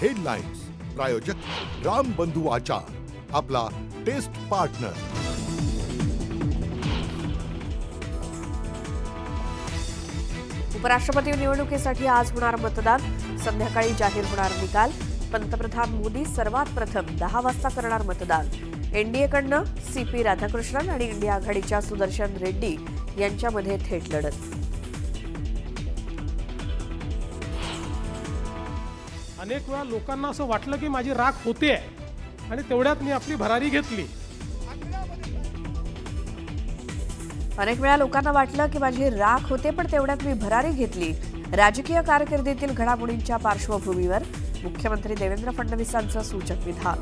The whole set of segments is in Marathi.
हेडलाईन्स प्रायोजक राम बंधू आचार, आपला टेस्ट पार्टनर। उपराष्ट्रपती निवडणुकीसाठी आज होणार मतदान, संध्याकाळी जाहीर होणार निकाल। पंतप्रधान मोदी सर्वात प्रथम 10 वाजता करणार मतदान। एनडीएकडनं सीपी राधाकृष्णन आणि इंडिया आघाडीच्या सुदर्शन रेड्डी यांच्यामध्ये थेट लढत। अनेक वेळा लोकांना असं वाटलं की माझी राख होते आणि तेवढ्यात मी आपली भरारी घेतली। अनेक वेळा लोकांना वाटलं की माझी राख होते पण तेवढ्यात मी भरारी घेतली। राजकीय कारकिर्दीतील घडामोडींच्या पार्श्वभूमीवर मुख्यमंत्री देवेंद्र फडणवीसांचं सूचक विधान।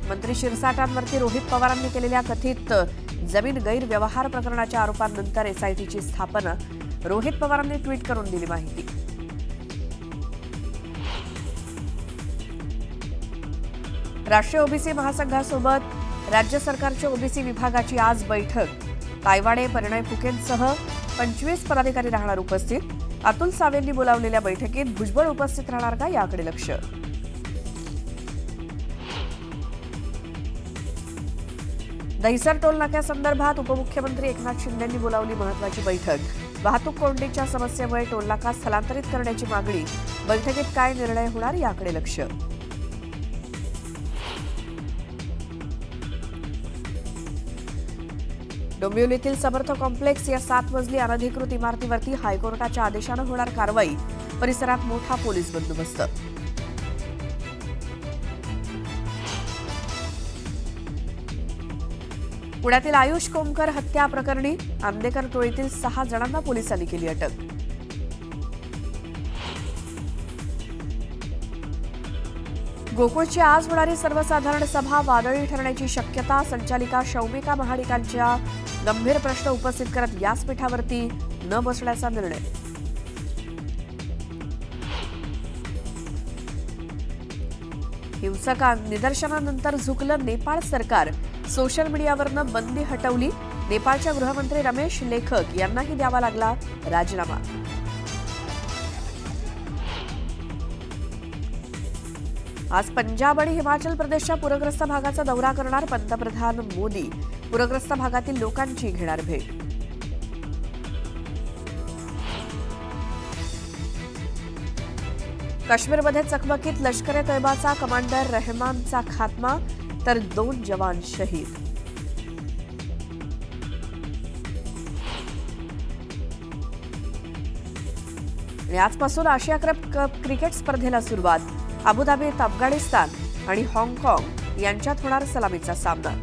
मंत्री शिरसाटांवरती रोहित पवारांनी केलेल्या कथित जमीन गैरव्यवहार प्रकरणाच्या आरोपांनंतर एसआयटीची स्थापना। रोहित पवारांनी ट्विट करून दिली माहिती। राष्ट्रीय ओबीसी महासंघासोबत राज्य सरकारच्या ओबीसी विभागाची आज बैठक। तायवाडे, परिणय फुकेंसह 25 पदाधिकारी राहणार उपस्थित। अतुल सावेंनी बोलावलेल्या बैठकीत भुजबळ उपस्थित राहणार का याकडे लक्ष। दहिसर टोल नाक्यासंदर्भात उपमुख्यमंत्री एकनाथ शिंदेंनी बोलावली महत्त्वाची बैठक। वाहतूक कोंडीच्या समस्येमुळे टोल नाका स्थलांतरित करण्याची मागणी। बैठकीत काय निर्णय होणार याकडे लक्ष। डोंबिवलीतील समर्थ कॉम्प्लेक्स या 7 मजली अनधिकृत इमारतीवरती हायकोर्टाच्या आदेशानं होणार कारवाई। परिसरात मोठा पोलीस बंदोबस्त। पुण्यातील आयुष कोमकर हत्या प्रकरणी आंदेकर टोळीतील 6 जणांना पोलिसांनी केली अटक। गोकुळची आज होणारी सर्वसाधारण सभा वादळी ठरण्याची शक्यता। संचालिका शौमिका महाडिकांच्या गंभीर प्रश्न उपस्थित करत व्यासपीठावरती न बसण्याचा निर्णय। हिंसक निदर्शनानंतर झुकलं नेपाळ सरकार। सोशल मीडियावरनं बंदी हटवली। नेपाळच्या गृहमंत्री रमेश लेखक यांनाही द्यावा लागला राजीनामा। आज पंजाब आणि हिमाचल प्रदेशच्या पूरग्रस्त भागाचा दौरा करणार पंतप्रधान मोदी। पूरग्रस्त भागातील लोकांची घेणार भेट। काश्मीरमध्ये चकमकीत लष्कर ए तैयबाचा कमांडर रहमानचा खात्मा, तर 2 जवान शहीद। आणि आजपासून आशिया कप क्रिकेट स्पर्धेला सुरुवात। अबुधाबीत अफगाणिस्तान आणि हाँगकाँग यांच्यात होणार सलामीचा सामना।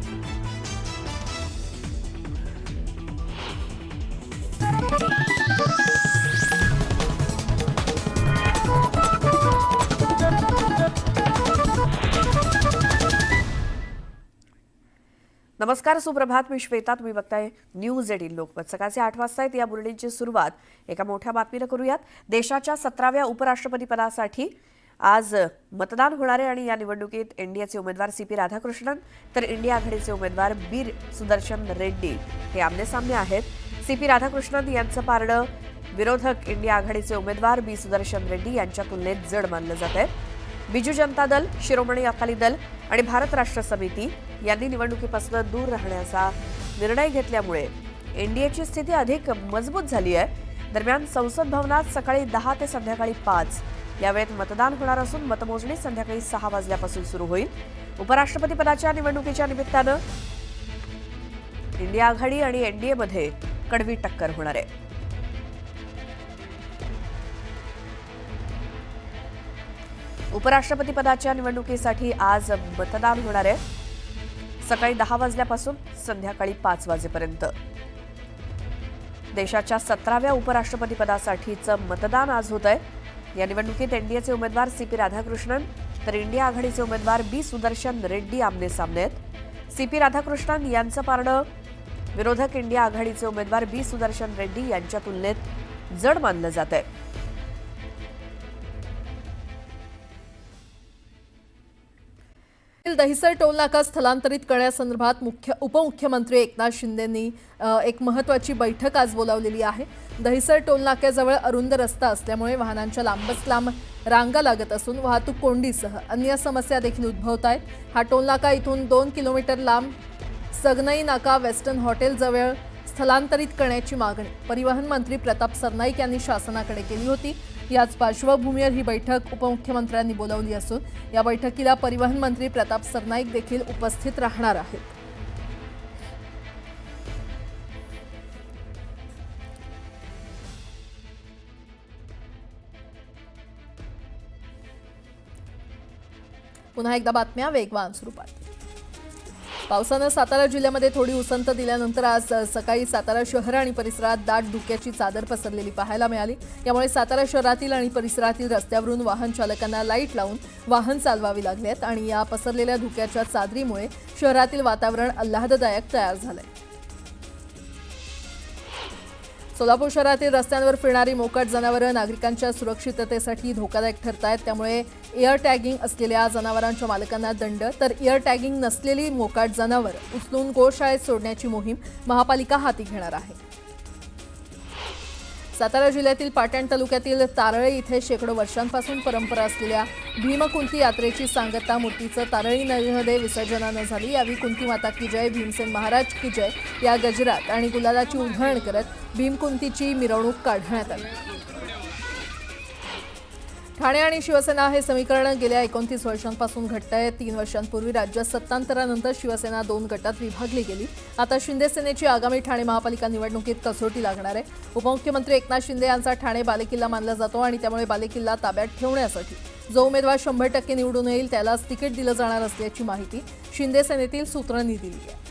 नमस्कार, सुप्रभात। मी श्वेता, तुम्ही बघताय न्यूज 18 लोकमत। सकाळचे 8 वाजता आहेत। या बुलेटिनची सुरुवात एका मोठ्या बातमीने करूयात। देशाच्या 17व्या उपराष्ट्रपती पदासाठी आज मतदान होणार आहे आणि या निवडणुकीत एनडीएचे उमेदवार सीपी राधाकृष्णन तर इंडिया आघाडीचे उमेदवार बी सुदर्शन रेड्डी हे आमनेसामने आहेत। सीपी राधाकृष्णन यांचं पारडं विरोधक इंडिया आघाडीचे उमेदवार बी सुदर्शन रेड्डी यांच्या तुलनेत जड मानलं जात आहे। बिजू जनता दल, शिरोमणी अकाली दल आणि भारत राष्ट्र समिती यांनी निवडणुकीपासून दूर राहण्याचा निर्णय घेतल्यामुळे एनडीएची स्थिती अधिक मजबूत झाली आहे। दरम्यान संसद भवनात सकाळी 10 ते संध्याकाळी 5 या वेळेत मतदान होणार असून मतमोजणी संध्याकाळी 6 वाजल्यापासून सुरू होईल। उपराष्ट्रपती पदाच्या निवडणुकीच्या निमित्तानं इंडिया आघाडी आणि एनडीएमध्ये कडवी टक्कर होणार आहे। उपराष्ट्रपती पदाच्या निवडणुकीसाठी आज मतदान होणार आहे सकाळी 10 वाजल्यापासून संध्याकाळी 5 वाजेपर्यंत। देशाच्या 17व्या उपराष्ट्रपती पदासाठीचं मतदान आज होत आहे। या निवडणुकीत एनडीएचे उमेदवार सीपी राधाकृष्णन तर इंडिया आघाडीचे उमेदवार बी सुदर्शन रेड्डी आमने-सामने आहेत। सीपी राधाकृष्णन यांचं पारडं विरोधक इंडिया आघाडीचे उमेदवार बी सुदर्शन रेड्डी यांच्या तुलनेत जड मानलं जात आहे। दहिसर टोल नाका स्थलांतरित करण्यासंदर्भात उपमुख्यमंत्री एकनाथ शिंदेंनी एक महत्त्वाची बैठक आज बोलावलेली आहे। दहिसर टोलनाक्याजवळ अरुंद रस्ता असल्यामुळे वाहनांच्या लांबच लांब रांगा लागत असून वाहतूक कोंडीसह अन्य समस्या देखील उद्भवत आहेत. हा टोलनाका इथून 2 किलोमीटर लांब सगनई नाका वेस्टर्न हॉटेल जवळ स्थलांतरित करण्याची मागणी परिवहन मंत्री प्रताप सरनाईक यांनी शासनाकडे केली होती. याच पार्श्वभूमीवर ही बैठक उपमुख्यमंत्र्यांनी बोलावली असून या बैठकीला परिवहन मंत्री प्रताप सरनाईक देखील उपस्थित राहणार आहेत. पुन्हा एकदा बातम्या वेगवान स्वरूपात. पावसानं सातारा जिल्ह्यामध्ये थोडी उसंत दिल्यानंतर आज सकाळी सातारा शहर आणि परिसरात दाट धुक्याची चादर पसरलेली पाहायला मिळाली. यामुळे सातारा शहरातील आणि परिसरातील रस्त्यावरून वाहन चालकांना लाईट लावून वाहन चालवावी लागलेत आणि या पसरलेल्या धुक्याच्या चादरीमुळे शहरातील वातावरण आल्हाददायक तयार झालंय. सोलापूर शहरातील रस्त्यांवर फिरणारी मोकाट जनावरं नागरिकांच्या सुरक्षिततेसाठी धोकादायक ठरत आहेत. त्यामुळे एअर टॅगिंग असलेल्या जनावरांच्या मालकांना दंड तर एअर टॅगिंग नसलेली मोकाट जनावरं उचलून गोशाळेत सोडण्याची मोहीम महापालिका हाती घेणार आहे. सातारा जिल्ह्यातील पाटण तालुक्यातील तारळे इथे शेकडो वर्षांपासून परंपरा असलेल्या भीमकुंती यात्रेची सांगता मूर्तीचं तारळी नदीमध्ये विसर्जनानं झाली. यावेळी कुंती माता की जय, भीमसेन महाराज की जय या गजरात आणि गुलालाची उधळण करत भीमकुंतीची मिरवणूक काढण्यात आली. ठाणे आणि शिवसेना हे समीकरण गेल्या 29 वर्षांपासून घट्ट आहे. 3 वर्षांपूर्वी राज्यात सत्तांतरानंतर शिवसेना 2 गटात विभागली गेली. आता शिंदे सेनेची आगामी ठाणे महापालिका निवडणुकीत कसोटी लागणार आहे. उपमुख्यमंत्री एकनाथ शिंदे यांचा ठाणे बालेकिल्ला मानला जातो आणि त्यामुळे बालेकिल्ला ताब्यात ठेवण्यासाठी जो उमेदवार 100% निवडून येईल त्यालाच तिकीट दिलं जाणार असल्याची माहिती शिंदे सेनेतील सूत्रांनी दिली आहे.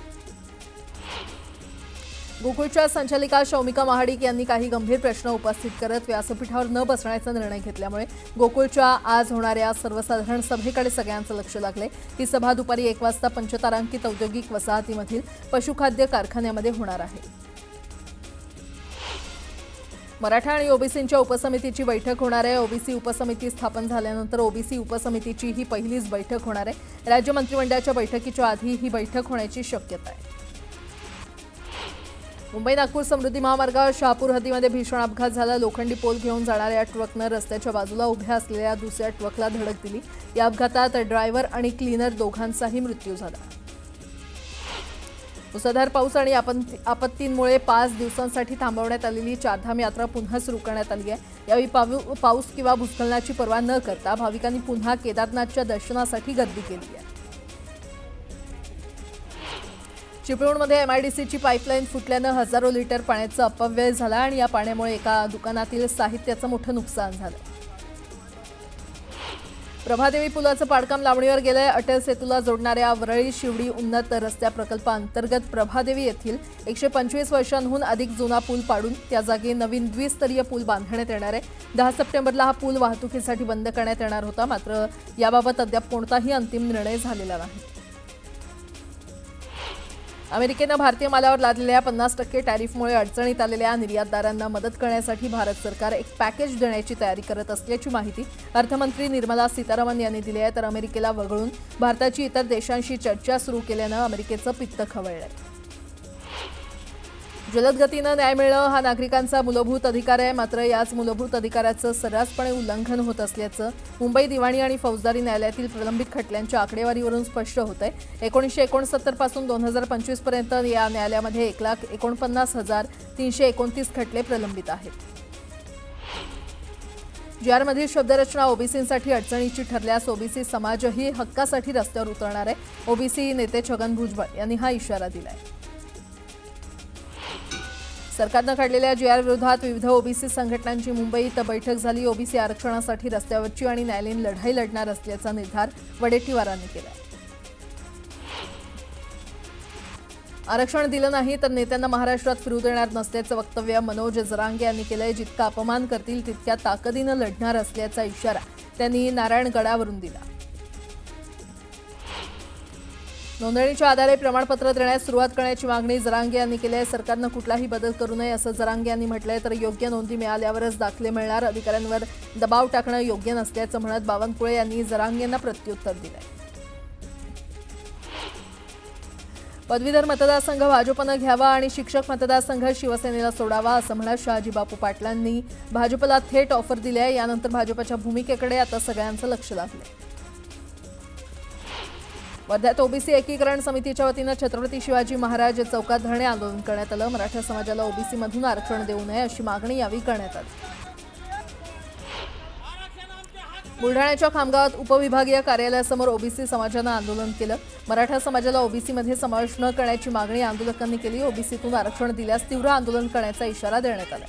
गोकुळच्या संचालिका शौमिका महाडिक यांनी काही गंभीर प्रश्न उपस्थित करत व्यासपीठावर न बसण्याचा निर्णय घेतल्यामुळे गोकुळच्या आज होणाऱ्या सर्वसाधारण सभेकडे सगळ्यांचं लक्ष लागले. ही सभा दुपारी 1 वाजता पंचतारांकित औद्योगिक वसाहतीमधील पशुखाद्य कारखान्यामध्ये होणार आहे. मराठा आणि ओबीसींच्या उपसमितीची बैठक होणार आहे. ओबीसी उपसमिती स्थापन झाल्यानंतर ओबीसी उपसमितीची ही पहिलीच बैठक होणार आहे. राज्य मंत्रिमंडळाच्या बैठकीच्या आधी ही बैठक होण्याची शक्यता आहे. मुंबई नागपूर समृद्धी महामार्गावर शहापूर हद्दीमध्ये भीषण अपघात झाला. लोखंडी पोल घेऊन जाणाऱ्या ट्रकनं रस्त्याच्या बाजूला उभ्या असलेल्या दुसऱ्या ट्रकला धडक दिली. या अपघातात ड्रायव्हर आणि क्लीनर दोघांचाही मृत्यू झाला. मुसळधार पाऊस आणि आपत्तींमुळे 5 दिवसांसाठी थांबवण्यात आलेली चारधाम यात्रा पुन्हा सुरू करण्यात आली आहे. यावेळी पाऊस किंवा भूस्खलनाची पर्वा न करता भाविकांनी पुन्हा केदारनाथच्या दर्शनासाठी गर्दी केली आहे. चिपळूणमध्ये एमआयडीसीची पाईपलाईन फुटल्यानं हजारो लिटर पाण्याचा अपव्यय झाला आणि या पाण्यामुळे एका दुकानातील साहित्याचं मोठं नुकसान झालं. प्रभादेवी पुलाचं पाडकाम लावणीवर गेलंय. अटल सेतूला जोडणाऱ्या वरळी शिवडी उन्नत रस्त्या प्रकल्पाअंतर्गत प्रभादेवी येथील 125 वर्षांहून अधिक जुना पूल पाडून त्या जागी नवीन द्विस्तरीय पूल बांधण्यात येणार आहे. 10 सप्टेंबरला हा पूल वाहतुकीसाठी बंद करण्यात येणार होता. मात्र याबाबत अद्याप कोणताही अंतिम निर्णय झालेला नाही. अमेरिकेनं भारतीय मालावर लादलेल्या 50% टॅरिफमुळे अडचणीत आलेल्या निर्यातदारांना मदत करण्यासाठी भारत सरकार एक पॅकेज देण्याची तयारी करत असल्याची माहिती अर्थमंत्री निर्मला सीतारामन यांनी दिली आहे. तर अमेरिकेला वगळून भारताची इतर देशांशी चर्चा सुरू केल्यानं अमेरिकेचं पित्त खवळलंय. जलद गतीनं न्याय मिळणं हा नागरिकांचा मूलभूत अधिकार आहे. मात्र याच मूलभूत अधिकाराचं सर्रासपणे उल्लंघन होत असल्याचं मुंबई दिवाणी आणि फौजदारी न्यायालयातील प्रलंबित खटल्यांच्या आकडेवारीवरून स्पष्ट होत आहे. 1969 पासून 2025 पर्यंत या न्यायालयामध्ये 1,49,329 खटले प्रलंबित आहेत. जीआरमधील शब्दरचना ओबीसींसाठी अडचणीची ठरल्यास ओबीसी समाजही हक्कासाठी रस्त्यावर उतरणार आहे. ओबीसी नेते छगन भुजबळ यांनी हा इशारा दिलाय. सरकारनं काढलेल्या जीआर विरोधात विविध ओबीसी संघटनांची मुंबईत बैठक झाली. ओबीसी आरक्षणासाठी रस्त्यावरची आणि न्यायालयीन लढाई लढणार असल्याचा निर्धार वडेट्टीवारांनी केला. आरक्षण दिलं नाही तर नेत्यांना महाराष्ट्रात फिरू देणार नसल्याचं वक्तव्य मनोज जरांगे यांनी केलंय. जितका अपमान करतील तितक्या ताकदीनं लढणार असल्याचा इशारा त्यांनी नारायणगडावरून दिला. नोंदणीच्या आधारे प्रमाणपत्र देण्यास सुरुवात करण्याची मागणी जरांगे यांनी केली आहे. सरकारनं कुठलाही बदल करू नये असं जरांगे यांनी म्हटलंय. तर योग्य नोंदी मिळाल्यावरच दाखले मिळणार. अधिकाऱ्यांवर दबाव टाकणं योग्य नसल्याचं म्हणत बावनकुळे यांनी जरांगे यांना प्रत्युत्तर दिलंय. पदवीधर मतदारसंघ भाजपनं घ्यावा आणि शिक्षक मतदारसंघ शिवसेनेला सोडावा असं म्हणत शहाजी बापू पाटलांनी भाजपला थेट ऑफर दिली आहे. यानंतर भाजपच्या भूमिकेकडे आता सगळ्यांचं लक्ष लागलंय. वर्ध्यात ओबीसी एकीकरण समितीच्या वतीनं छत्रपती शिवाजी महाराज चौकात धरणे आंदोलन करण्यात आलं. मराठा समाजाला ओबीसी मधून आरक्षण देऊ नये अशी मागणी यावेळी करण्यात आली. बुलढाण्याच्या खामगावात उपविभागीय कार्यालयासमोर ओबीसी समाजानं आंदोलन केलं. मराठा समाजाला ओबीसीमध्ये समावेश न करण्याची मागणी आंदोलकांनी केली. ओबीसीतून आरक्षण दिल्यास तीव्र आंदोलन करण्याचा इशारा देण्यात आला.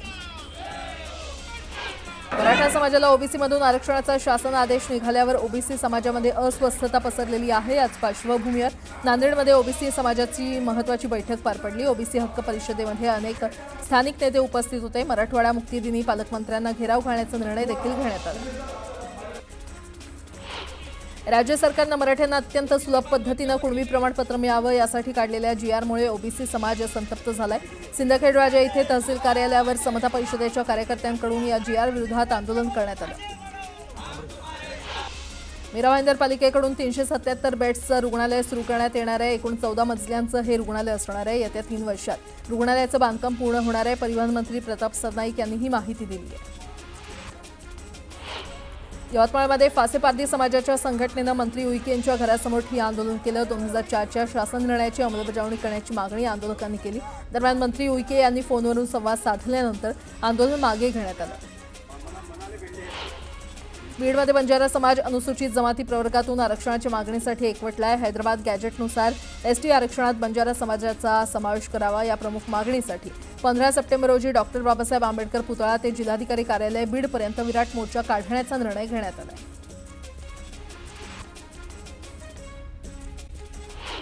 मराठा समाजाला ओबीसीमधून आरक्षणाचा शासन आदेश निघाल्यावर ओबीसी समाजामध्ये अस्वस्थता पसरलेली आहे. याच पार्श्वभूमीवर नांदेडमध्ये ओबीसी समाजाची महत्त्वाची बैठक पार पडली. ओबीसी हक्क परिषदेमध्ये अनेक स्थानिक नेते उपस्थित होते. मराठवाडा मुक्ती दिनी पालकमंत्र्यांना घेराव घालण्याचा निर्णय देखील घेण्यात आला. राज्य सरकारनं मराठ्यांना अत्यंत सुलभ पद्धतीनं कुणबी प्रमाणपत्र मिळावं यासाठी काढलेल्या जीआरमुळे ओबीसी समाज संतप्त झालाय. सिंदखेड राजा इथे तहसील कार्यालयावर समता परिषदेच्या कार्यकर्त्यांकडून या जीआर विरोधात आंदोलन करण्यात आलं. मीरा भाईंदर पालिकेकडून 377 बेड्सचं रुग्णालय सुरू करण्यात येणार आहे. एकूण 14 मजल्यांचं हे रुग्णालय असणार आहे. येत्या 3 वर्षात रुग्णालयाचं बांधकाम पूर्ण होणार आहे. परिवहन मंत्री प्रताप सरनाईक यांनी ही माहिती दिली आहे. यवतमाळमध्ये फासे पारधी समाजाच्या संघटनेनं मंत्री उईके यांच्या घरासमोर ठिय्या आंदोलन केलं. 2004च्या शासन निर्णयाची अंमलबजावणी करण्याची मागणी आंदोलकांनी केली. दरम्यान मंत्री उईके यांनी फोनवरून संवाद साधल्यानंतर आंदोलन मागे घेण्यात आलं. बीडमध्ये बंजारा समाज अनुसूचित जमाती प्रवर्गातून आरक्षणाच्या मागणीसाठी एकवटलाय. हैदराबाद गॅजेटनुसार एसटी आरक्षणात बंजारा समाजाचा समावेश करावा या प्रमुख मागणीसाठी 15 सप्टेंबर रोजी डॉक्टर बाबासाहेब आंबेडकर पुतळा ते जिल्हाधिकारी कार्यालय बीडपर्यंत विराट मोर्चा काढण्याचा निर्णय घेण्यात आला.